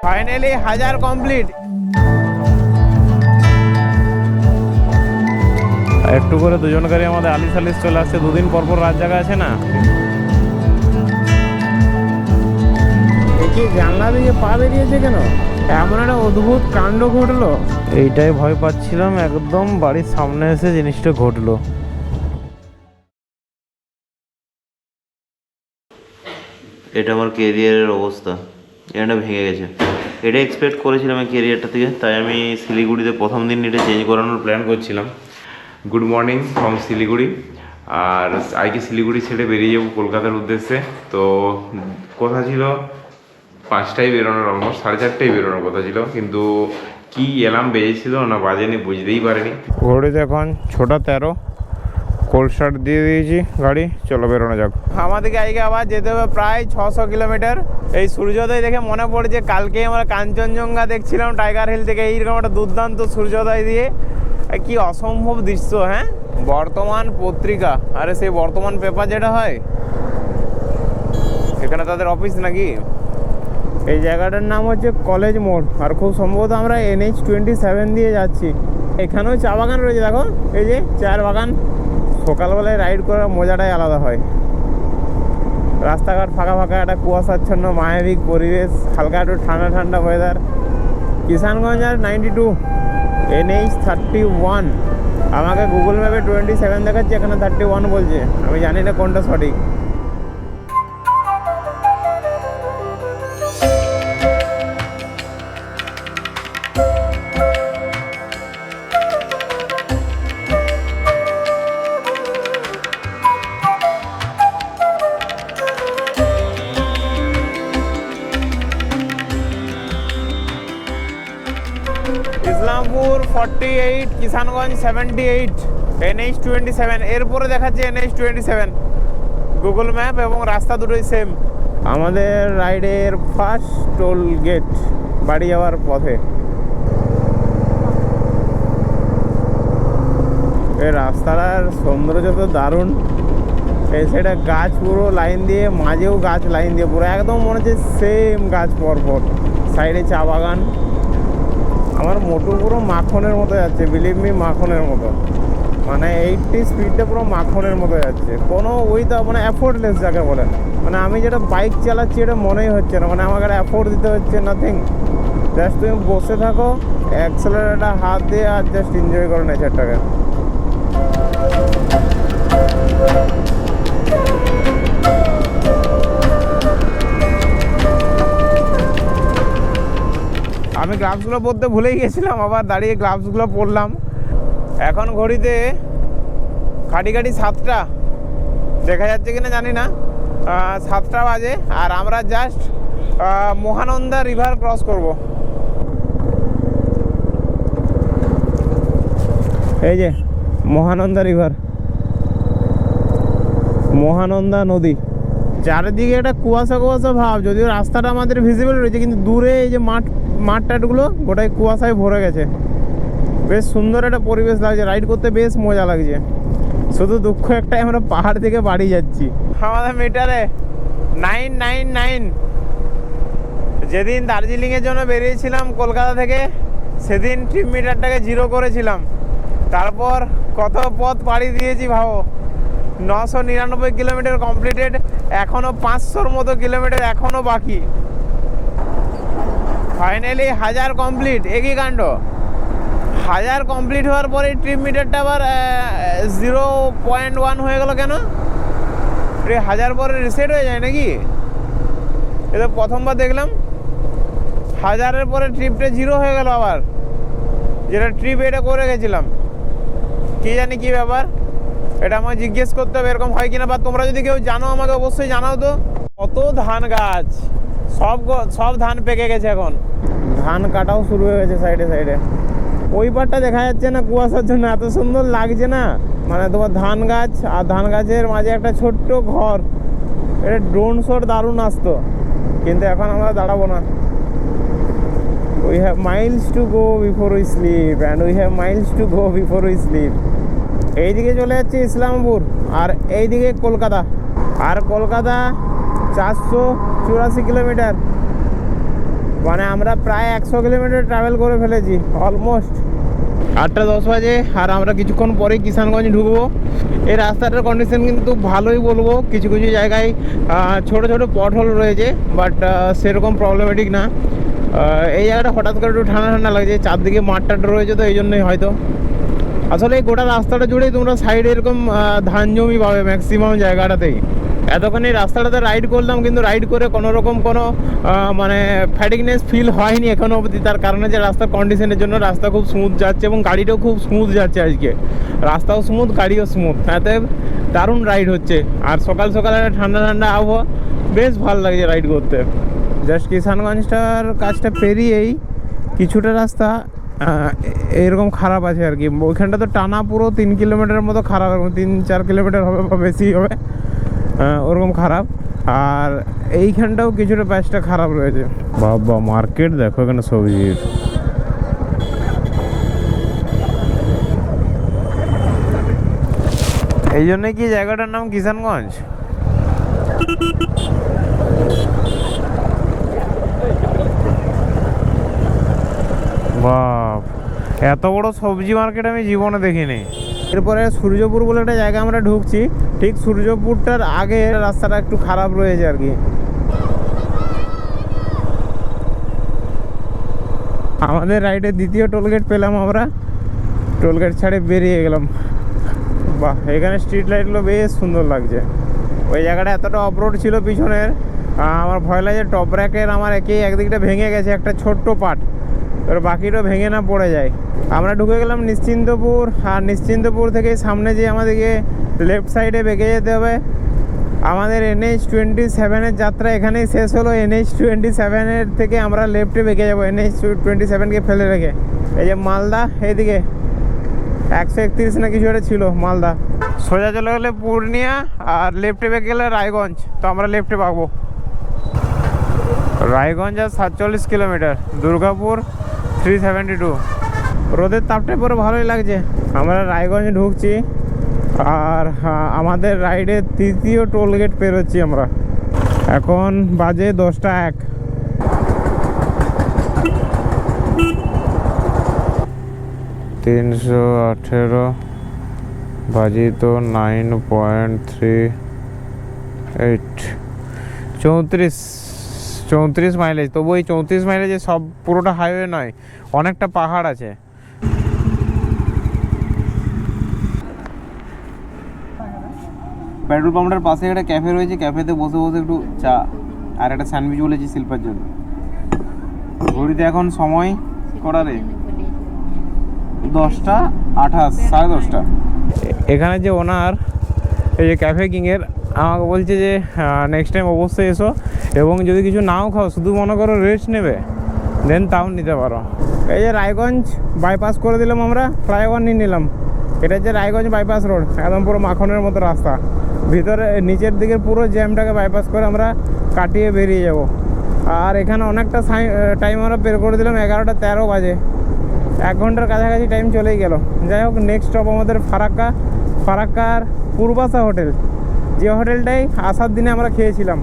Finally 1000 complete. একটু করে দুজন গাড়ি আমাদের আলিশ আলিশ চলে আসছে, দুদিন পর পর রাত জায়গা আছে না। দেখি জানলা দিয়ে পা বেরিয়েছে কেন, এমন একটা অদ্ভুত কাণ্ড ঘটলো। এইটাই ভয় পাচ্ছিলাম, একদম বাড়ির সামনে এসে জিনিসটা ঘটলো। এটা আমার কেরিয়ারের অবস্থা, এটা ভেঙে গেছে। এটা এক্সপেক্ট করেছিলাম এই কেরিয়ারটা থেকে, তাই আমি শিলিগুড়িতে প্রথম দিন এটা চেঞ্জ করানোর প্ল্যান করছিলাম। Good morning from Siliguri. আর আজকে শিলিগুড়ি ছেড়ে বেরিয়ে যাবো কলকাতার উদ্দেশ্যে। তো কথা ছিল 5টায় বেরোনোর, অলমোস্ট 4:30টায় বেরোনোর কথা ছিল, কিন্তু কি অ্যালার্ম বেজেছিল না বাজেনি বুঝতেই পারিনি। ঘড়িতে এখন 6:13, কোল্ড স্টার্ট দিয়ে দিয়েছি গাড়ি, চলো বেরোনো যাক। আমাদেরকে আজকে আবার যেতে হবে প্রায় 600 কিলোমিটার। এই সূর্যোদয় দেখে মনে পড়ছে কালকে আমরা কাঞ্চনজঙ্ঘা দেখছিলাম টাইগার হিল থেকে, এইরকম একটা দুর্দান্ত সূর্যোদয় দিয়ে, কি অসম্ভব দৃশ্য। হ্যাঁ, বর্তমান পত্রিকা, আরে সেই বর্তমান পেপার যেটা হয়, এখানে তাদের অফিস নাকি। এই জায়গাটার নাম হচ্ছে কলেজ মোড়, আর খুব সম্ভবত আমরা NH-27 দিয়ে যাচ্ছি। এখানেও চা বাগান রয়েছে, দেখো এই যে চায়ের বাগান। সকালবেলায় রাইড করার মজাটাই আলাদা হয়। রাস্তাঘাট ফাঁকা ফাঁকা, একটা কুয়াশাচ্ছন্ন মায়াবিক পরিবেশ, হালকা একটু ঠান্ডা ঠান্ডা ওয়েদার। কিষানগঞ্জ আর 92, NH-31। আমাকে গুগল ম্যাপে 27 দেখাচ্ছে, এখানে 31 বলছে। আমি জানি না কোনটা সঠিক। ইসলামপুর 48, কিষানগঞ্জ 78, NH-27। এরপরে দেখাচ্ছে NH-27 গুগল ম্যাপ, এবং রাস্তা দুটোই সেম। আমাদের রাইডের ফার্স্ট টোল গেট বাড়ি যাওয়ার পথে। এই রাস্তাটার সৌন্দর্য তো দারুণ। এই সাইডে গাছ পুরো লাইন দিয়ে, মাঝেও গাছ লাইন দিয়ে, পুরো একদম মনে হচ্ছে সেম গাছ পরপর। সাইডে চা বাগান। আমার মোটু পুরো মাখনের মতো যাচ্ছে, বিলিভ মি, মাখনের মতো। মানে 80 স্পিডটা পুরো মাখনের মতো যাচ্ছে, কোনো মানে অ্যাফোর্ডলেস যাকে বলে। মানে আমি যেটা বাইক চালাচ্ছি এটা মনেই হচ্ছে না, মানে আমাকে অ্যাফোর্ড দিতে হচ্ছে নাথিং। জাস্ট তুমি বসে থাকো, অ্যাক্সেলারেটরটা হাত দিয়ে, আর জাস্ট এনজয় করো নেচারটাকে। আমি গ্লাভসগুলো পরতে ভুলেই গেছিলাম, আবার দাঁড়িয়ে গ্লাভসগুলো পরলাম। এখন ঘড়িতে খাটি 7টা, দেখা যাচ্ছে কিনা জানি না, 7টা বাজে। আর আমরা জাস্ট মহানন্দা রিভার ক্রস করব। এই যে মহানন্দা রিভার, মহানন্দা নদী। চারিদিকে একটা কুয়াশা কুয়াশা ভাব, যদিও রাস্তাটা আমাদের ভিজিবল রয়েছে, কিন্তু দূরে এই যে মাঠটাটগুলো গোটাই কুয়াশায় ভরে গেছে। বেশ সুন্দর একটা পরিবেশ লাগছে, রাইড করতে বেশ মজা লাগছে। শুধু দুঃখ একটাই, আমরা পাহাড় থেকে বাড়ি যাচ্ছি। আমাদের মিটারে 999। যেদিন দার্জিলিংয়ের জন্য বেরিয়েছিলাম কলকাতা থেকে, সেদিন ট্রিপ মিটারটাকে 0 করেছিলাম। তারপর কত পথ পাড়ি দিয়েছি ভাবো, 999 কিলোমিটার কমপ্লিটেড। এখনও 500-র মতো কিলোমিটার এখনও বাকি। Finally 1000 complete. একই কাণ্ড, 1000 কমপ্লিট হওয়ার পরে ট্রিপ মিটারটা আবার 0.1 হয়ে গেল কেন? 1000 পরে রিসেট হয়ে যায় নাকি? এটা প্রথমবার দেখলাম। 1000-এর পরে ট্রিপটা 0 হয়ে গেল আবার, যেটা ট্রিপ এটা করে গেছিলাম। কি জানি কি ব্যাপার, এটা আমাকে জিজ্ঞেস করতে হবে এরকম হয় কিনা, বা তোমরা যদি কেউ জানো আমাকে অবশ্যই জানাও তো। কত ধান গাছ, সব ধান পেকে গেছে, এখন ধান কাটাও শুরু হয়ে গেছে সাইডে সাইডে। ওই পারটা দেখা যাচ্ছে না কুয়াশার জন্য, এত সুন্দর লাগছে না। মানে তোমার ধান গাছ, আর ধান গাছের মাঝে একটা ছোট্ট ঘর। এটা ড্রোন শট দারুণ আসতো, কিন্তু এখন আমরা দাঁড়াবো না। We have miles to go before we sleep, and we have miles to go before we sleep. এইদিকে চলে যাচ্ছে ইসলামপুর, আর এইদিকে কলকাতা। আর কলকাতা 484 কিলোমিটার। মানে আমরা প্রায় 100 কিলোমিটার ট্রাভেল করে ফেলেছি অলমোস্ট। 8:10 বাজে আর আমরা কিছুক্ষণ পরেই কিষানগঞ্জ ঢুকবো। এই রাস্তাটার কন্ডিশন কিন্তু ভালোই বলবো, কিছু কিছু জায়গায় ছোট ছোট পটহোল রয়েছে, বাট সেরকম প্রবলেমেটিক না। এই জায়গাটা হঠাৎ করে একটু ঠান্ডা ঠান্ডা লাগছে, চারদিকে মাঠ টাট রয়েছে, তো এই জন্যই হয়তো। আসলে এই গোটা রাস্তাটা জুড়েই তোমরা সাইডে এরকম ধান জমি পাবে ম্যাক্সিমাম জায়গাটাতেই। এতক্ষণ এই রাস্তাটাতে রাইড করলাম, কিন্তু রাইড করে কোনো রকম কোনো মানে ফ্যাটিকনেস ফিল হয়নি এখনো অবধি। তার কারণে যে রাস্তার কন্ডিশনের জন্য রাস্তা খুব স্মুথ যাচ্ছে এবং গাড়িটাও খুব স্মুথ যাচ্ছে আজকে। রাস্তাও স্মুথ, গাড়িও স্মুথ, তাতে দারুণ রাইড হচ্ছে। আর সকাল সকাল একটা ঠান্ডা ঠান্ডা আবহাওয়া, বেশ ভালো লাগছে রাইড করতে। জাস্ট কিষানগঞ্জটার কাজটা পেরিয়েই কিছুটা রাস্তা এরকম খারাপ আছে আর কি। ওইখানটা তো টানা পুরো 3 কিলোমিটারের মতো খারাপ, 3-4 কিলোমিটার হবে বা বেশি হবে, ওরকম খারাপ। আর এইখানটাও কিছুটা প্যাচটা খারাপ রয়েছে। বাবা মার্কেট দেখো এখানে সবজির। এই জন্যে কি জায়গাটার নাম কিষানগঞ্জ। বাপ, এত বড় সবজি মার্কেট আমি জীবনে দেখিনি। এরপরে সূর্যপুর বলে একটা জায়গা আমরা ঢুকছি, ঠিক সূর্যপুরটার আগে রাস্তাটা একটু খারাপ রয়েছে আর কি। আমাদের রাইডে দ্বিতীয় টোলগেট পেলাম আমরা, টোলগেট ছাড়ে বেরিয়ে গেলাম। বাহ, এখানে স্ট্রিট লাইটগুলো বেশ সুন্দর লাগছে। ওই জায়গাটা এতটা অফরোড ছিল পিছনের, আমার ভয় লাগে টপ র্যাকের আমার একদিকটা ভেঙে গেছে একটা ছোট্ট পার্ট, এবার বাকিটাও ভেঙে না পড়ে যায়। আমরা ঢুকে গেলাম নিশ্চিন্তপুর, আর নিশ্চিন্তপুর থেকে সামনে যে আমাদেরকে লেফট সাইডে বেঁকে যেতে হবে। আমাদের NH-27-এর যাত্রা এখানেই শেষ হলো। NH-27-এর থেকে আমরা লেফটে বেঁকে যাবো, NH-27কে ফেলে রেখে। এই যে মালদা, এইদিকে 131 না কিছু একটা ছিল মালদা। সোজা চলে গেলে পূর্ণিয়া, আর লেফটে বেঁকে গেলে রায়গঞ্জ। তো আমরা লেফটে পাবো। রায়গঞ্জ আর 47 কিলোমিটার, দুর্গাপুর 372। রোদের তাপটা পরে ভালোই লাগছে। আমরা রায়গঞ্জ ঢুকছি, আর আমাদের রাইডের তৃতীয় টোলগেট পেরোচ্ছি আমরা। এখন বাজে 10:01। $318 বাজি তো 9.38, 34 মাইলেজ। তবু এই 34 মাইলেজে সব পুরোটা হাইওয়ে নয়, অনেকটা পাহাড় আছে। পেট্রোল পাম্পটার পাশে একটা ক্যাফে রয়েছে, ক্যাফেতে বসে বসে একটু চা আর একটা স্যান্ডউইচ বলেছি শিল্পার জন্য। ঘড়িতে এখন সময় করারে 10:28, 10:30। এখানে যে ওনার, এই যে ক্যাফে কিংয়ের, আমাকে বলছে যে নেক্সট টাইম অবশ্যই এসো, এবং যদি কিছু নাও খাও, শুধু মনে করো রেস্ট নেবে, দেন তাও নিতে পারো। এই যে রায়গঞ্জ বাইপাস করে দিলাম আমরা, ফ্লাইওভার নিয়ে নিলাম। এটা হচ্ছে রায়গঞ্জ বাইপাস রোড, একদম পুরো মাখনের মতো রাস্তা। ভিতরে নিচের দিকের পুরো জ্যামটাকে বাইপাস করে আমরা কাটিয়ে বেরিয়ে যাব। আর এখানে অনেকটা টাইম আমরা বের করে দিলাম, 11:13 বাজে। 1 ঘন্টার কাছাকাছি টাইম চলেই গেল। যাই হোক, নেক্সট স্টপ আমাদের ফারাক্কার পূর্বাশা হোটেল, যে হোটেলটাই আসার দিনে আমরা খেয়েছিলাম।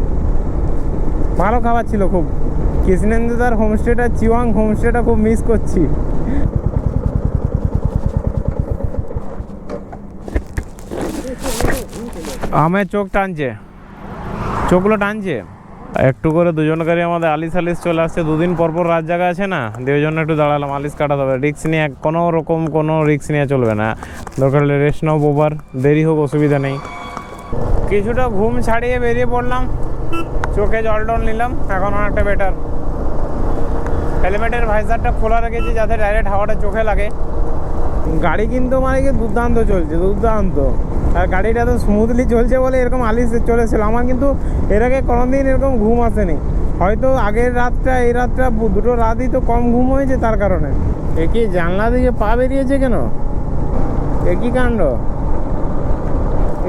ভালো খাবার ছিল খুব। কৃষ্ণেন্দুদার হোমস্টেটা, চিওয়াং হোমস্টেটা খুব মিস করছি। আমার চোখ টানছে, চোখগুলো টানছে একটু করে। দুজনকারই আমাদের আলিশ চলে আসছে। 2 দিন পরপর রাত জায়গা আছে না, দিয়ে ওই জন্য একটু দাঁড়ালাম। আলিশ কাটাতে হবে, রিক্স নিয়ে কোনো রকম কোনো রিক্স নিয়ে চলবে না। দরকার হলে রেস্ট নাও, ওভার দেরি হোক অসুবিধা নেই। কিছুটা ঘুম ছাড়িয়ে বেরিয়ে পড়লাম, চোখে জল টল নিলাম, এখন অনেকটা বেটার। হেলমেটের ভাইজারটা খোলা রেখেছি যাতে ডাইরেক্ট হাওয়াটা চোখে লাগে। গাড়ি কিন্তু মানে কি দুর্দান্ত চলছে, দুর্দান্ত। আর গাড়িটা তো স্মুথলি চলছে বলে এরকম আলিশ চলেছিল। আমার কিন্তু এর আগে কোনোদিন এরকম ঘুম আসেনি। হয়তো আগের রাতটা এই রাতটা দুটো রাতই তো কম ঘুম হয়েছে, তার কারণে। এ কি জানলা দিকে পা বেরিয়েছে কেন? এ কি কাণ্ড?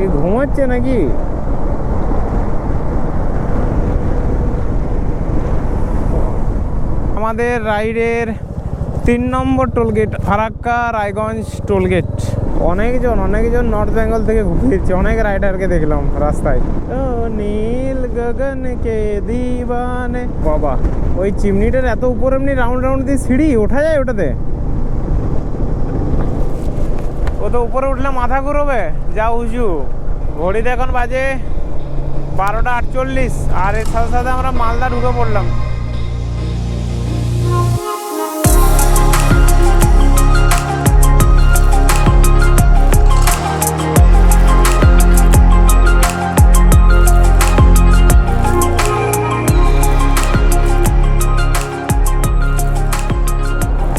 এই ঘুমোচ্ছে নাকি? আমাদের রাইডের 3 নম্বর টোলগেট, ফারাক্কা রায়গঞ্জ টোলগেট। অনেকজন নর্থ বেঙ্গল থেকে ফিরছে, অনেক রাইডারকে দেখলাম রাস্তায়। নীল গগন কে দিবানে। বাবা, ওই চিমনিটার এত উপরে এমনি রাউন্ড রাউন্ড দিয়ে সিঁড়ি ওঠা যায় ওটাতে? ও তো উপরে উঠলে মাথা ঘুরবে, যা উঁচু। ঘড়িতে এখন বাজে 12:48, আর এর সাথে সাথে আমরা মালদা ঢুকে পড়লাম।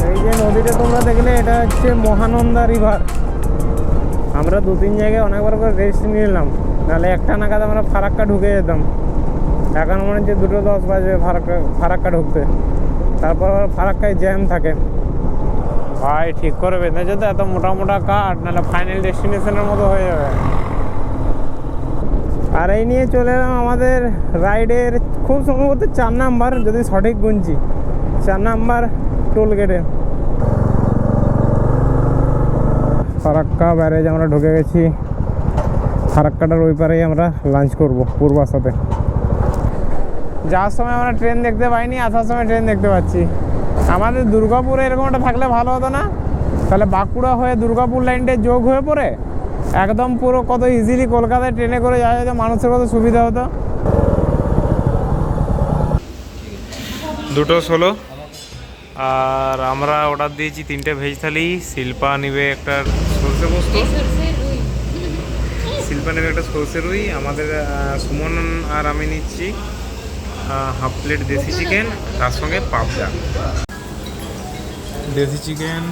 এই যে নদীটা তোমরা দেখলে, এটা হচ্ছে মহানন্দা রিভার। আমরা 2-3 জায়গায় অনেকবার করে রেস্ট নিলাম, নাহলে 1টা নাগাদ আমরা ফারাক্কা ঢুকে যেতাম। এখন মনে হচ্ছে 2:10 বাজবে ফারাক্কা ঢুকতে। তারপর আবার ফারাক্কায় জ্যাম থাকে। ভাই ঠিক করে বেঁধেছে তো, এত মোটা মোটা কাঠ, নাহলে ফাইনাল ডেস্টিনেশনের মতো হয়ে যাবে। আর এই নিয়ে চলে এলাম আমাদের রাইডের খুব সম্ভবত 4 নাম্বার, যদি সঠিক গুনছি 4 নাম্বার টোল গেটে। ফারাক্কা ব্যারেজ আমরা ঢুকে গেছি। ফারাক্কাটার ওই পারেই আমরা লাঞ্চ করব পূর্বাসাতে। যাওয়ার সময় আমরা ট্রেন দেখতে পাইনি, আসার সময় ট্রেন দেখতে পাচ্ছি। আমাদের দুর্গাপুরে এরকম একটা থাকলে ভালো হতো না? তাহলে বাঁকুড়া হয়ে দুর্গাপুর লাইনটা যোগ হয়ে পড়ে একদম পুরো কত ইজিলি কলকাতায় ট্রেনে করে যাওয়া যেত, মানুষের কত সুবিধা হতো। 2:16 আর আমরা অর্ডার দিয়েছি 3টে ভেজ থালি। শিল্পা নেবে একটা সরষে পোস্ত, শিল্পা নেবে একটা সরষে রুই। আমাদের সুমন আর আমি নিচ্ছি হাফ প্লেট দেশি চিকেন, তার সঙ্গে পাবদা। দেশি চিকেন,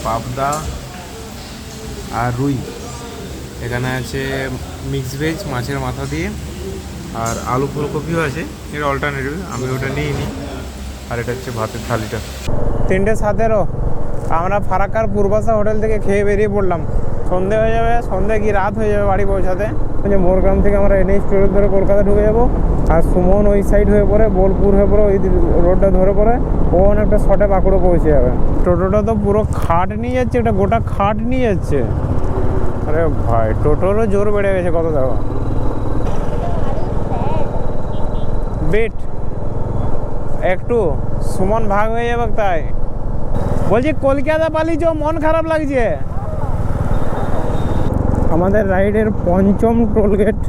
পাবদা আর রুই। এখানে আছে মিক্স ভেজ মাছের মাথা দিয়ে, আর আলু ফুলকপিও আছে, এর অল্টারনেটিভ। আমি ওটা নিইনি। আর এটা হচ্ছে ভাতের থালিটা। 3:17 আমরা ফারাক্কার পূর্বাসা হোটেল থেকে খেয়ে বেরিয়ে পড়লাম। সন্ধে হয়ে যাবে, সন্ধে কি রাত হয়ে যাবে বাড়ি পৌঁছাতে। যে মোরগ্রাম থেকে আমরা NH ট্রেন ধরে কলকাতা ঢুকে যাবো। আর সুমন ওই সাইড হয়ে পড়ে, বোলপুর হয়ে পড়ে, ওই রোডটা ধরে পড়ে ও অনেকটা শর্টে বাঁকুড়ো পৌঁছে যাবে। টোটোটা তো পুরো খাট নিয়ে যাচ্ছে, একটা গোটা খাট নিয়ে যাচ্ছে। আরে ভাই, টোটোরও জোর বেড়ে গেছে কত দেখো। বেট একটু সুমন ভাগ হয়ে যাবে তাই বলছি। কলকাতা পালিয়েছ, মন খারাপ লাগছে। আমাদের রাইডের 5ম টোল গেট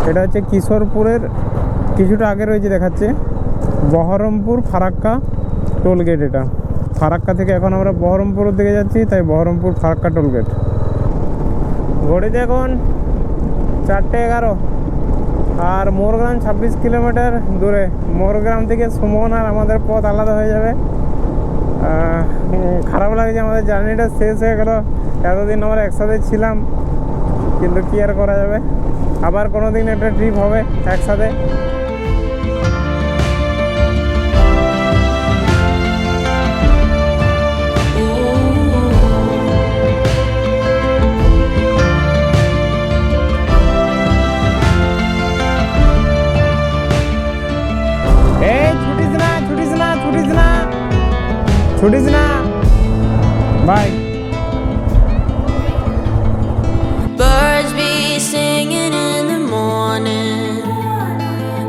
এটা হচ্ছে কিশোরপুরের কিছুটা আগে রয়েছে, দেখাচ্ছে বহরমপুর ফারাক্কা টোল গেট। এটা ফারাক্কা থেকে এখন আমরা বহরমপুরের দিকে যাচ্ছি, তাই বহরমপুর ফারাক্কা টোল গেট। ঘড়িতে এখন 4:11 আর মোরগ্রাম 26 কিলোমিটার দূরে। মোরগ্রাম থেকে সুমন আর আমাদের পথ আলাদা হয়ে যাবে। খারাপ লাগছে, আমাদের জার্নিটা শেষ হয়ে গেল। এতদিন আমরা একসাথে ছিলাম, কিন্তু কি আর করা যাবে। আবার কোনো দিন একটা ট্রিপ হবে একসাথে। ছুটিস না, by. Birds be singing in the morning,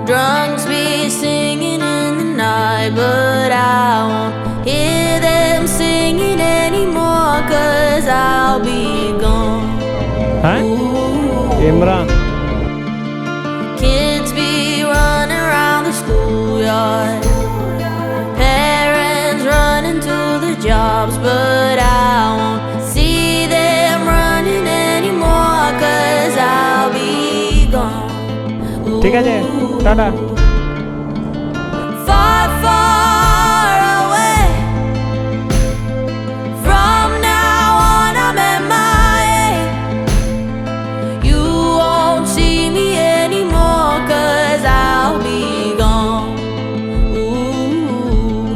drums be singing in the night, but I won't hear them singing anymore, 'cause I'll be gone. হ্যাঁ Imran. Kids be running around the schoolyard, parents running to the jobs, but I won't see them running anymore, 'cause I'll be gone. ঠিক আছে, tata. Far, far away. From now on I'm MIA. You won't see me anymore, 'cause I'll be gone. Ooh.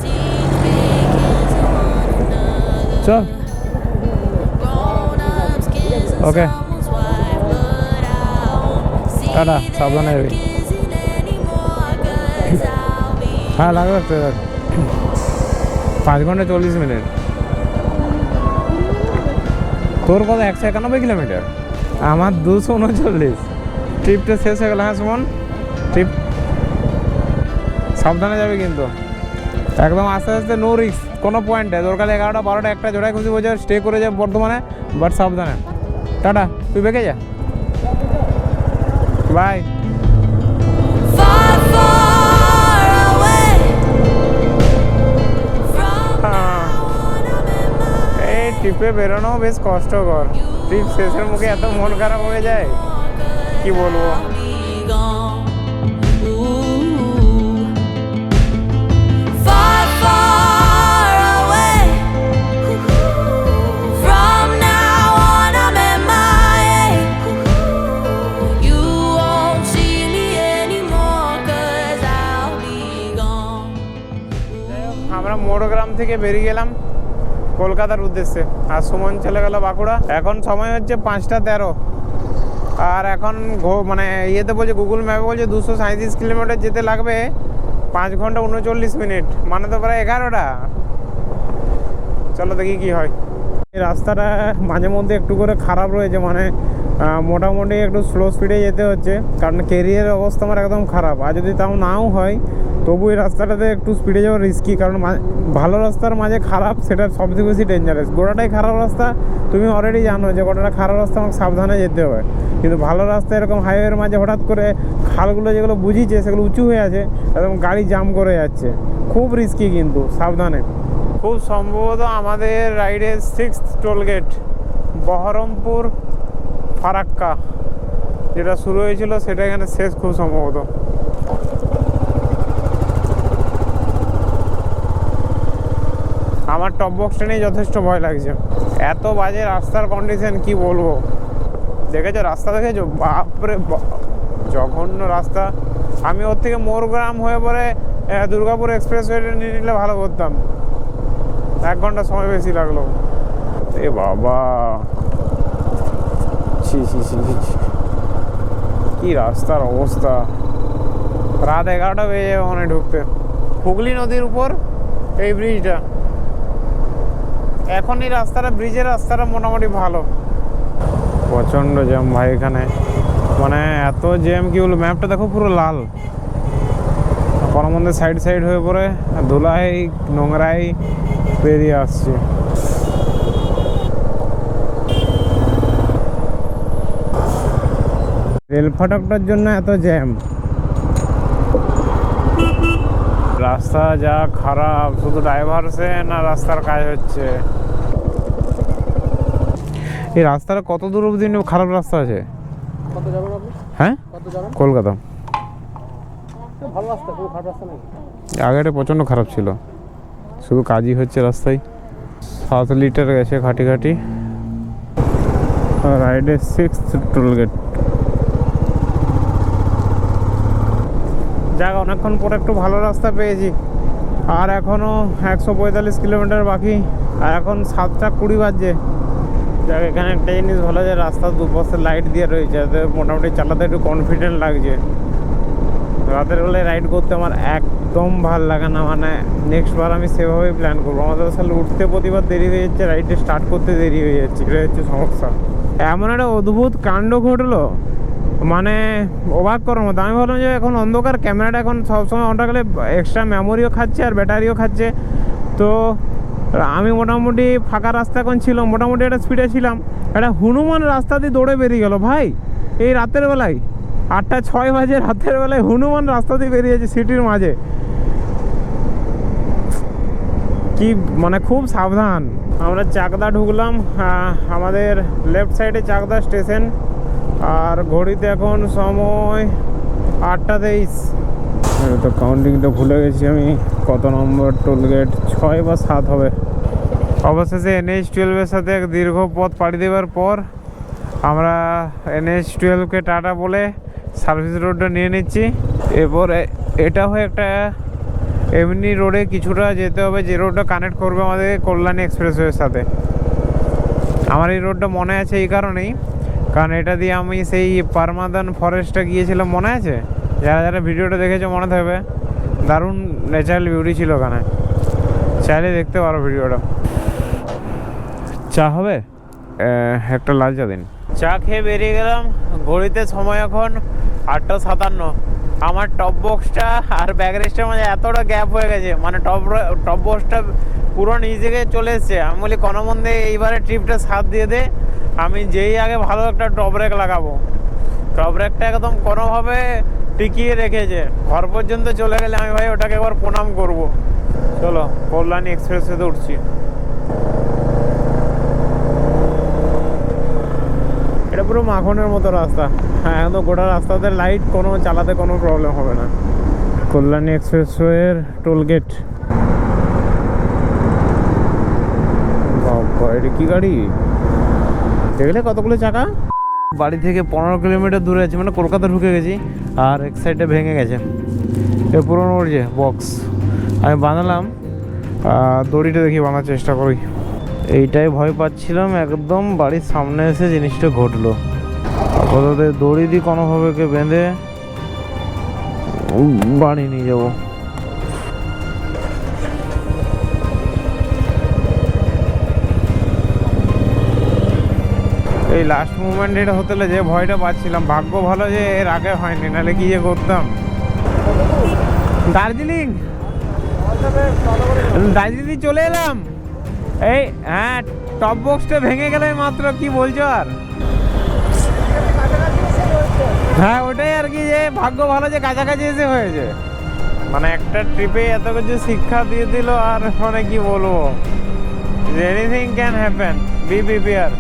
Teens begins one another. চল। Grown-ups kissing Okay. someone's wife, but I won't see tata, them সাবধানে যাবি। kissing anymore, 'cause I'll be হ্যাঁ লাগবে তো। 5 ঘন্টা 40 minute. তোর কত 191 kilometre? আমার 239। ট্রিপটা শেষ হয়ে গেল। হ্যাঁ সুমন, ট্রিপ সাবধানে যাবে কিন্তু, একদম আস্তে আস্তে, নো রিস্ক কোনো পয়েন্টে। দরকার 11টা 12টা একটা জোড়ায় খুশি বোঝে স্টে করে যায় বর্ধমানে, বাট সাবধানে। টাটা, তুই বেঁকে যা, by. Far, far away from এই ট্রিপে বেরোনো বেশ কষ্টকর। ট্রিপ শেষের মুখে এত মন খারাপ হয়ে যায়, কি বলবো। I'll be gone. Ooh. Far, far away. From now on, I'm MIA. You won't see me anymore, 'cause I'll be gone. আমরা মোড়গ্রাম থেকে বেরিয়ে গেলাম কলকাতার উদ্দেশ্যে, আর সুমন চলে গেল বাঁকুড়া। এখন সময় হচ্ছে 5টা 13, আর এখন মানে ইয়েতে বলছে, গুগল ম্যাপে বলছে 237 কিলোমিটার যেতে লাগবে 5 ঘন্টা 39 মিনিট, মানে তো প্রায় 11টা। চলো দেখি কি হয়। এই রাস্তাটা মাঝে মধ্যে একটু করে খারাপ রয়েছে, মানে মোটামুটি একটু স্লো স্পিডে যেতে হচ্ছে, কারণ কেরিয়ারের অবস্থা আমার একদম খারাপ। আর যদি তাও নাও হয় তবু এই রাস্তাটাতে একটু স্পিডে যাওয়া রিস্কি, কারণ ভালো রাস্তার মাঝে খারাপ, সেটা সবথেকে বেশি ডেঞ্জারাস। গোটাটাই খারাপ রাস্তা, তুমি অলরেডি জানো যে গোটাটা খারাপ রাস্তা, আমাকে সাবধানে যেতে হবে। কিন্তু ভালো রাস্তা এরকম হাইওয়ের মাঝে হঠাৎ করে খালগুলো যেগুলো বুঝিয়েছে সেগুলো উঁচু হয়ে আছে, একদম গাড়ি জাম করে যাচ্ছে, খুব রিস্কি, কিন্তু সাবধানে। খুব সম্ভবত আমাদের রাইডের 6th টোলগেট বহরমপুর ফারাক্কা, যেটা শুরু হয়েছিল সেটা এখানে শেষ খুব সম্ভবত। আমার টপ বক্সটা নিয়ে যথেষ্ট ভয় লাগছে, এত বাজে রাস্তার কন্ডিশন, কি বলবো। দেখেছো রাস্তা, দেখেছো, বাপরে জঘন্য রাস্তা। আমি ওর থেকে মোরগ্রাম হয়ে পরে দুর্গাপুর এক্সপ্রেস ওয়েটা নিয়ে নিলে ভালো করতাম, 1 ঘন্টা সময় বেশি লাগলো। এ বাবা, ছি ছি ছি ছি, কি রাস্তার অবস্থা। রাত 11টা বেজে যাবে ওখানে ঢুকতে। হুগলি নদীর উপর এই ব্রিজটা, এখন এই রাস্তাটা, ব্রিজের রাস্তাটা মোটামুটি ভালো। প্রচণ্ড জ্যাম ভাই এখানে, মানে এত জ্যাম কি বলবো। ম্যাপটা দেখো পুরো লাল, কোনো মধ্যে সাইড সাইড হয়ে পড়ে ধুলাই নোংরাই বেরিয়ে আসছে। রেল ফাটকটার জন্য এত জ্যাম, রাস্তা যা খারাপ, শুধু ড্রাইভারসে না রাস্তার কাজ হচ্ছে। এই রাস্তাটা কত দূর অবধি খারাপ রাস্তা আছে? কত যাবেন আপনি? হ্যাঁ, কত যাবেন? কলকাতা। ভালো রাস্তা, কোনো খারাপ রাস্তা নেই। আগেটা প্রচণ্ড খারাপ ছিল, শুধু কাজই হচ্ছে রাস্তায়। 7 লিটার গেছে ঘাটি ঘাটি। রাইডের 6th টোলগেট। যাক, অনেকক্ষণ পরে একটু ভালো রাস্তা পেয়েছি। আর এখনও 145 কিলোমিটার বাকি, আর এখন 7টা 20 বাজছে। যাক, এখানে একটা জিনিস ভালো, যে রাস্তার দুপাশে লাইট দিয়ে রয়েছে, যাতে মোটামুটি চালাতে একটু কনফিডেন্ট লাগছে। রাতের বেলায় রাইড করতে আমার একদম ভাল লাগে না, মানে নেক্সট বার আমি সেভাবেই প্ল্যান করবো। আমাদের আসলে উঠতে প্রতিবার দেরি হয়ে যাচ্ছে, রাইডে স্টার্ট করতে দেরি হয়ে যাচ্ছে, এটা হচ্ছে সমস্যা। এমন একটা অদ্ভুত কাণ্ড ঘটলো, মানে অবাক করার মতো। আমি ভাবলাম যে এখন অন্ধকার, ক্যামেরাটা এখন সবসময় অনটা গেলে এক্সট্রা মেমোরিও খাচ্ছে আর ব্যাটারিও খাচ্ছে। তো আমি মোটামুটি ফাঁকা রাস্তা এখন ছিল, মোটামুটি একটা স্পিডে ছিলাম, একটা হনুমান রাস্তা দিয়ে দৌড়ে বেরিয়ে গেল ভাই। এই রাতের বেলায় 8টা 6 বাজে, রাতের বেলায় হনুমান রাস্তা দিয়ে বেরিয়েছে সিটির মাঝে। কি মানে, খুব সাবধান। আমরা চাকদা ঢুকলাম, আমাদের লেফট সাইডে চাকদা স্টেশন, আর ঘড়িতে এখন সময় 8টা 23। তো কাউন্টিংটা ভুলে গেছি আমি, কত নম্বর টোলগেট, 6 বা 7 হবে। অবশেষে NH-12-এর সাথে এক দীর্ঘ পথ পাড়ি দেওয়ার পর আমরা NH-12-কে টাটা বলে সার্ভিস রোডটা নিয়ে নিচ্ছি। এরপরে এটা হয়ে একটা এমনি রোডে কিছুটা যেতে হবে, যে রোডটা কানেক্ট করবে আমাদের কল্যাণী এক্সপ্রেসওয়ের সাথে। আমার এই রোডটা মনে আছে এই কারণেই, কারণ এটা দিয়ে আমি সেই পারমাদান ফরেস্টটা গিয়েছিলাম, মনে আছে? যারা যারা ভিডিওটা দেখেছো মনে থাকবে, দারুণ ন্যাচারাল বিউটি ছিল ওখানে, চাইলে দেখতে পারো ভিডিওটা। চা হবে? একটা লাল চা দিন। চা খেয়ে বেরিয়ে গেলাম। ঘড়িতে সময় এখন 8:57। আমার টপ বক্সটা আর ব্যাক রেস্টের মাঝে এতটা গ্যাপ হয়ে গেছে, মানে টপ বক্সটা পুরো নিচ দিকে চলে এসছে। আমি বলি কোনো মন্দে এইবারে ট্রিপটা সাথ দিয়ে দে, আমি যেই আগে ভালো একটা টপ ব্রেক লাগাবো। টপ ব্রেকটা একদম কোনোভাবে টিকিয়ে রেখেছে, ঘর পর্যন্ত চলে গেলে আমি ভাই ওটাকে একবার প্রণাম করব। চলো কল্যাণী এক্সপ্রেসওয়েতে উঠছি। এটা পুরো মাখনের মতো রাস্তা। হ্যাঁ, একদম গোটা রাস্তাতে লাইট, কোনো চালাতে কোনো প্রবলেম হবে না। কল্যাণী এক্সপ্রেসওয়ের টোল গেট। বাবা, এটা কি গাড়ি দেখলে, কতগুলো চাকা। বাড়ি থেকে 15 কিলোমিটার দূরে আছে, মানে কলকাতা ঢুকে গেছি। আর এক সাইডে ভেঙে গেছে, এ পুরোনো যে বক্স আমি বানালাম। দড়িটা দেখি বানার চেষ্টা করি। এইটাই ভয় পাচ্ছিলাম, একদম বাড়ির সামনে এসে জিনিসটা ঘটলো। আপাতত দড়ি দিয়ে কোনোভাবে বেঁধে বাড়ি নিয়ে যাবো। এই লাস্ট মুভমেন্ট এটা হতে যে ভয়টা পাচ্ছিলাম, ভাগ্য ভালো যে এর আগে হয়নি, নাহলে কি যে করতাম। দার্জিলিং চলে এলাম। এই হ্যাঁ, টপ বক্সটা ভেঙে গেলে মাত্র, কি বলছো আর। হ্যাঁ ওটাই আর কি, যে ভাগ্য ভালো যে কাছাকাছি এসে হয়েছে। মানে একটা ট্রিপে এত কিছু শিক্ষা দিয়ে দিল, আর মানে কি বলবো, anything can happen, be prepare.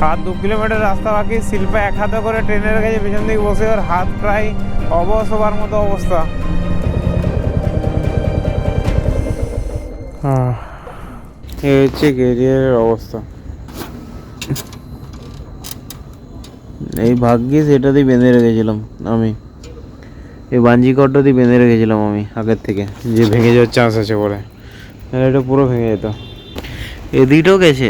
আর 2 কিলোমিটার রাস্তা বাকি। শিল্পা এক হাতে করে ট্রেনের কাছে পিছন দিকে বসে, ওর হাত প্রায় অবশ হবার মতো অবস্থা। এই হচ্ছে কেরিয়ারের অবস্থা। এই ভাগ্যিস এটাতেই বেঁধে রেখেছিলাম আমি, এই বাঞ্জি কর্ডটা দিয়ে বেঁধে রেখেছিলাম আমি আগের থেকে, যে ভেঙে যাওয়ার চান্স আছে বলে, নাহলে এটা পুরো ভেঙে যেত। এদিকটাও গেছে।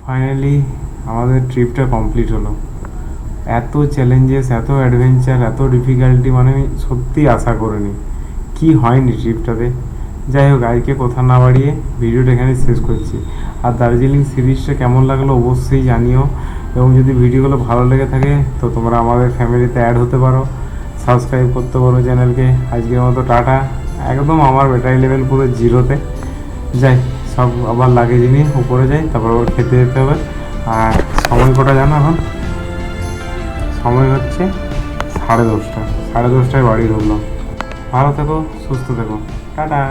ফাইনালি আমাদের ট্রিপটা কমপ্লিট হলো। এত চ্যালেঞ্জেস, এত অ্যাডভেঞ্চার, এত ডিফিকাল্টি, মানে আমি সত্যি আশা করিনি। কি হয়নি ট্রিপটাতে। যাই হোক, আজকে কথা না বাড়িয়ে ভিডিওটা এখানে শেষ করছি। আর দার্জিলিং সিরিজটা কেমন লাগলো অবশ্যই জানিও, এবং যদি ভিডিওগুলো ভালো লেগে থাকে তো তোমরা আমাদের ফ্যামিলিতে অ্যাড হতে পারো, সাবস্ক্রাইব করতে পারো চ্যানেলকে। আজকের মতো টাটা। একদম আমার ব্যাটারি লেভেল পুরো জিরোতে। যাই, সব আবার লাগে জিনিস উপরে যাই, তারপর আবার খেতে যেতে হবে। আর সময় কটা জানো এখন? সময় হচ্ছে 10:30। 10:30টায় বাড়ি ঢুকলাম। ভালো থেকো, সুস্থ থেকো, টাটা।